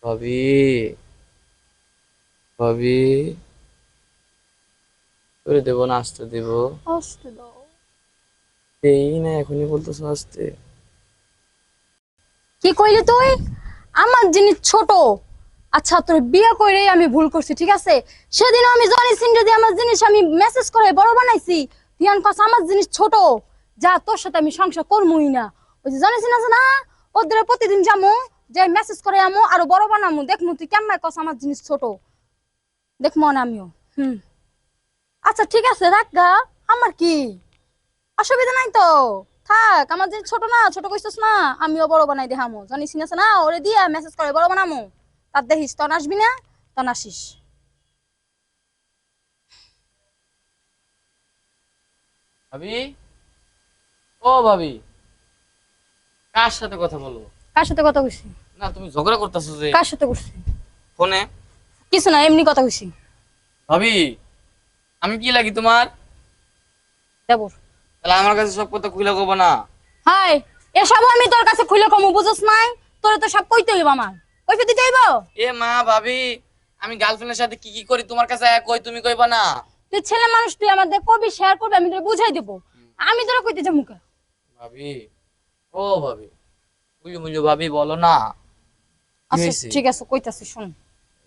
ভাবি, ভাবি, করে দেবো না আসতে দেব? আসতে দাও। এই না এখনই বলতেছো আসতে। কি কইলি তুই? আমার জিনিস ছোট। আচ্ছা তোর বিয়ে করে আমি ভুল করছি, ঠিক আছে। সেদিন আমি জনি সিংরে দিয়ে আমার জিনিস আমি মেসেজ করে বড় বানাইছি। তিয়ান কস আমার জিনিস ছোট, যা তোর সাথে আমি সংসার করবই না। ওই যে জনি সিং আছে না, ওদের প্রতিদিন যামু, যে মেসেজ করে আমু আরো বড় বানামু, দেখমু তুই কেমন কস আমার জিনিস ছোট। দেখমু না আমিও। হুম। আচ্ছা ঠিক আছে রাখ গা, আমার কি অসুবিধা নাই তো। থাক, আমার যে ছোট না, ছোট কইছস না, আমিও বড় বানাই দেখামু। জানিস না না, ওরে দিয়া মেসেজ করে বড় বানামু। তার দেখিস তন আসবি না, তন আসিস। ভাবি, ও ভাবি, কার সাথে কথা বলবো? কার সাথে কথা কইছি? না তুমি ঝগড়া করতেছো যে কার সাথে করছি? ফোনে। কিছু না, এমনি কথা কইছি। ভাবি, আমি কি লাগি তোমার? দেবর। তাহলে আমার কাছে সব কথা খুলে কব না? হাই, এসব আমি তোর কাছে খুলে কমু, বুঝছ নাই? তোরে তো সব কইতে হইব আমার। কইতে দিতে হইব। এ মা ভাবি, আমি গার্লফ্রেন্ডের সাথে কি কি করি তোমার কাছে কই, তুমি কইবা না? তুই ছেলে মানুষ, তুই আমাদের কবি শেয়ার করবি, আমি তোরে বুঝাই দেবো। আমি তোরা কইতে যাবো মুখে? ভাবি, ও ভাবি, বুঝু বুঝু ভাবি বলো না, কি আচ্ছা হয়েছে? ঠিক আছে, কইতাছি শুন।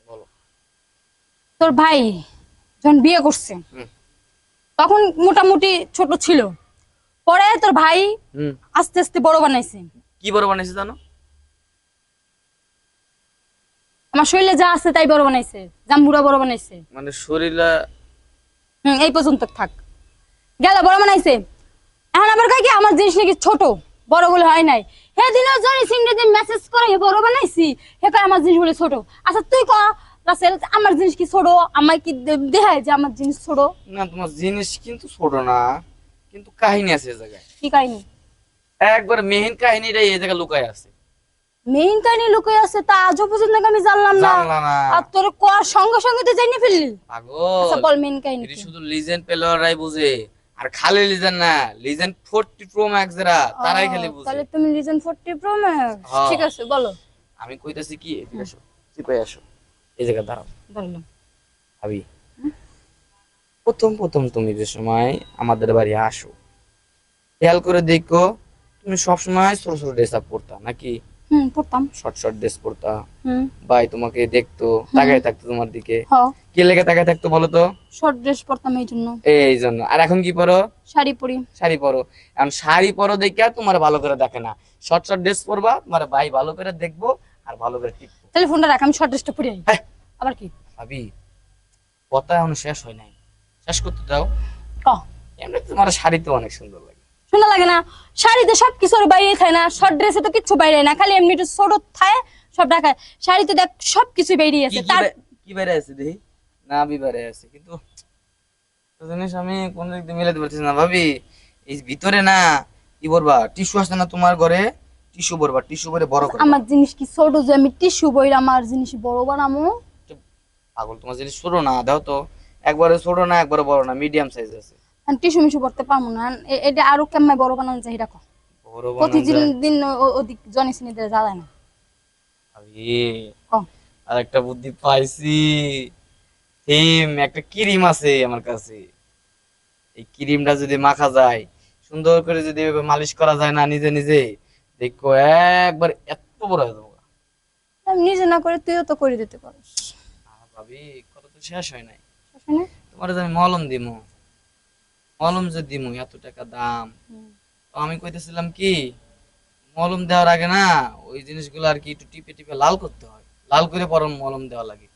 বলো। তোর ভাই যখন বিয়ে করছে হুম। তখন মোটামুটি ছোট ছিল। পরে তোর ভাই হুম। আস্তে আস্তে বড় বানাইছে। কি বড় বানাইছে জানো? আমার শরীরে যা আছে তাই বড় বানাইছে, জাম্বুরা বড় বানাইছে। মানে শরীরে। এই পর্যন্ত থাক। গেল বড় বানাইছে। এখন আবার কয় কি আমার জিনিস নাকি ছোট, বড় বলে হয় নাই। হে দিনও জনি সিং রে মেসেজ করে হে বড় বানাইছি, হে কয় আমার জিনিস বলে ছোট। আচ্ছা তুই ক রাসেল, আমার জিনিস কি ছোট? আমায় কি দেখায় যে আমার জিনিস ছোট? না তোমার জিনিস কিন্তু ছোট না, কিন্তু কাহিনী আছে এই জায়গায়। কি কাহিনী? একবার মেইন কাহিনীটাই এই জায়গায় লুকায় আছে। মেইন কাহিনী লুকিয়ে আছে তা আজও পর্যন্ত নাকি আমি জানলাম না। জানলা না? আর তোর কোয়ার সঙ্গে সঙ্গে তুই জানি ফেললি। আচ্ছা পাগল, বল মেইন কাহিনী এটি কি? শুধু লিজেন্ড প্লেয়াররাই বুঝে। আর খালি লিজেন্ড না, লিজেন্ড 40 প্রো ম্যাক্স যারা, ও, তারাই খালি বুঝে। তাহলে তুমি রিজন 40 প্রো ম্যাক্স, হ্যাঁ, ঠিক আছে বলো। আমি কইতাছি কি, এদিকে আসো, চিপাই আসো, এই জায়গায় দাঁড়াও। ধরলাম। ভাবি, প্রথম প্রথম তুমি যে সময় আমাদের বাড়ি আসো, খেয়াল করে দেখো, তুমি সবসময় ছোট ছোট ড্রেস আপ পরতা নাকি? হুম, পড়তাম। শর্ট শর্ট ড্রেস পরতা। হুম। ভাই তোমাকে দেখতো, হুম। তাকায় থাকতো তোমার দিকে। হ। কি লেগে তাকায় থাকতো বলো তো? শর্ট ড্রেস পরতাম এই জন্য। এই জন্য। আর এখন কি পরো? শাড়ি পরি। শাড়ি পরো। এখন শাড়ি পরো দেখে তোমার ভালো করে দেখে না, শর্ট শর্ট ড্রেস পরবা, তোমার ভাই ভালো করে দেখবো আর ভালো করে টিপবো। তাহলে ফোনটা রাখ, আমি শর্ট ড্রেসটা পরি আই। হ্যাঁ। আবার কি? ভাবি, কথা এখন শেষ হয় নাই, শেষ করতে দাও। ক। এমনি তোমার শাড়ি তো অনেক সুন্দর লাগে। শোনা লাগে না? শাড়িতে সব কিছুর বাইরে থাকে না, শর্ট ড্রেসে তো কিচ্ছু বাইরে না, খালি এমনি একটু ছোট থাকে, সব ঢাকায়। শাড়িতে দেখ সব কিছু বেরিয়ে কি আছে কি তার। কি বেড়ে আছে দেখি? না আমি বেড়ে আছে কিন্তু একটা জিনিস আমি কোন দিক দিয়ে মিলাতে পারতেছি না ভাবি। এই ভিতরে না, কি বলবা, টিস্যু আছে না তোমার ঘরে? টিস্যু ভরবা, টিস্যু ভরে বড় করবা। আমার জিনিস কি ছোট যে আমি টিস্যু বইরা আমার জিনিস বড় বানামু? পাগল, তোমার জিনিস ছোট না, দাও তো। একবারে ছোট না, একবারে বড় না, মিডিয়াম সাইজ আছে। আমি টিস্যু মিশু করতে পারবো না। এটা আরো কেমন বড় বানানো যায় এটা কো। বড় বানান প্রতিদিন যায়? দিন ওদিক জনি সিনি দিয়ে জ্বালায় না। ভাবি, ক। আর একটা বুদ্ধি পাইছি। একটা ক্রিম আছে আমার কাছে। এই ক্রিমটা যদি মাখা যায়, সুন্দর করে যদি এভাবে মালিশ করা যায় না নিজে নিজে, দেখো একবার এত বড় হয়ে যাবো। আমি নিজে না করে তুইও তো করে দিতে পারিস। ভাবি, কথা তো শেষ হয় নাই। শুনে। তোমার যে আমি মলম দিমু, মলম যে দিমু এত টাকা দাম। তো আমি কইতেছিলাম কি, মলম দেওয়ার আগে না ওই জিনিসগুলো আর কি একটু টিপে টিপে লাল করতে হয়, লাল করে পরে মলম দেওয়া লাগে।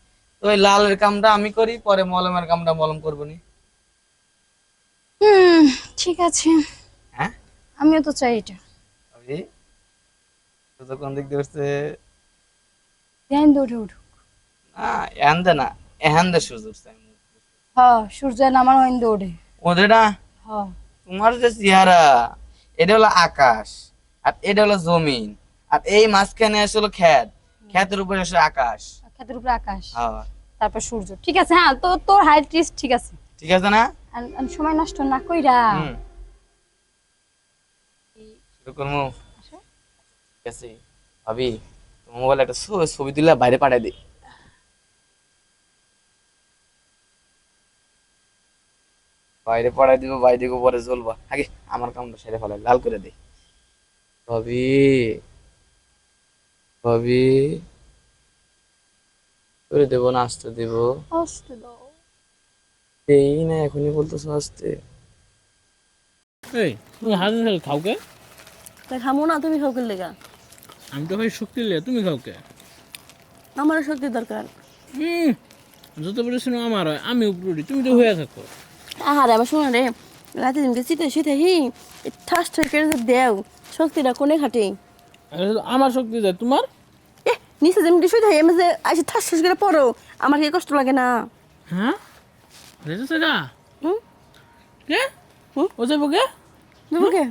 তো ওই লালের কামটা আমি করি, পরে মলমের কামটা মলম করবো নি। হুম, ঠিক আছে। হ্যাঁ। আমিও তো চাই এটা। ভাবি, তো কোন দিক দিয়ে উঠছে? ধ্যান দৌড়ে উঠুক। না, এহান দে না, এহান দে সূর্য উঠছে। হ্যাঁ, সূর্য নামার হইন দৌড়ে। ওদের না, হ্যাঁ। তোমার যে চেহারা, এটা হলো আকাশ, আর এটা হলো জমিন, আর এই মাঝখানে আসলে ক্ষেত, ক্ষেতের উপরে আসলে আকাশ। ক্ষেতের উপরে আকাশ, হ্যাঁ। তারপর সূর্য, ঠিক আছে। হ্যাঁ, তো তোর হাইট রিস্ক ঠিক আছে। ঠিক আছে না? আর সময় নষ্ট না কইরা। হুম। শুরু করবো? আসো। ঠিক আছে। ভাবি, মোবাইলে একটা ছবি তুলে বাইরে পাঠাই দিই। বাইরে পাঠাই দিব, বাইরে দিব, পরে চলবা। আগে আমার কামটা সেরে ফেলে লাল করে দিই। ভাবি, ভাবি, করে দেবো না আসতে দেবো? আসতে দাও। এই না এখনই বলতেছো আসতে। এই তুমি হাজুর সাথে খাও কে? তাই খামো না, তুমি খাও করলে গা? আমি তো ভাই শক্তি লে, তুমি খাও কে? আমারও শক্তি দরকার। হুম, যত পরিশ্রম আমার হয় আমি উপরি, তুমি তো হয়ে থাকো। আহারে আমার শোনো রে, রাতে দিনকে শীতে শীতে ঠাস ঠাস করে যে দেও, শক্তিটা কোনে খাটে? আর আমার শক্তি যায় তোমার? এ নিচে যেমনি শুয়ে থাকি, আমি যে আসে ঠাস ঠাস করে পড়ো, আমার কি কষ্ট লাগে না? হ্যাঁ রেজেছে গা হুম কে? হুম? ও যাবো কে? দেবো কে?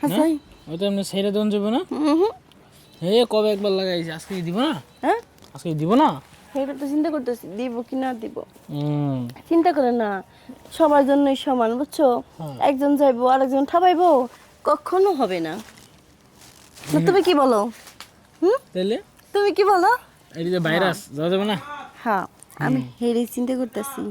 হাসাই। ও তো এমনি ছেড়ে দন যাবো না। হে কবে একবার লাগাইছি, আজকে কি দিব না? হ্যাঁ, আজকে কি দিব না? সেটা তো চিন্তা করতেছি, দিব কি না দিব। হুম, চিন্তা করে না, সবার জন্যই সমান, বুঝছো? হ্যাঁ। একজন যাইবো আরেকজন ঠাবাইবো, কখনো হবে না। না, তুমি কি বলো? তাইলে তুমি কি বলো? এই যে ভাইরাস যাওয়া যাবে না। হ্যাঁ, আমি হেরে চিন্তা করতেছি।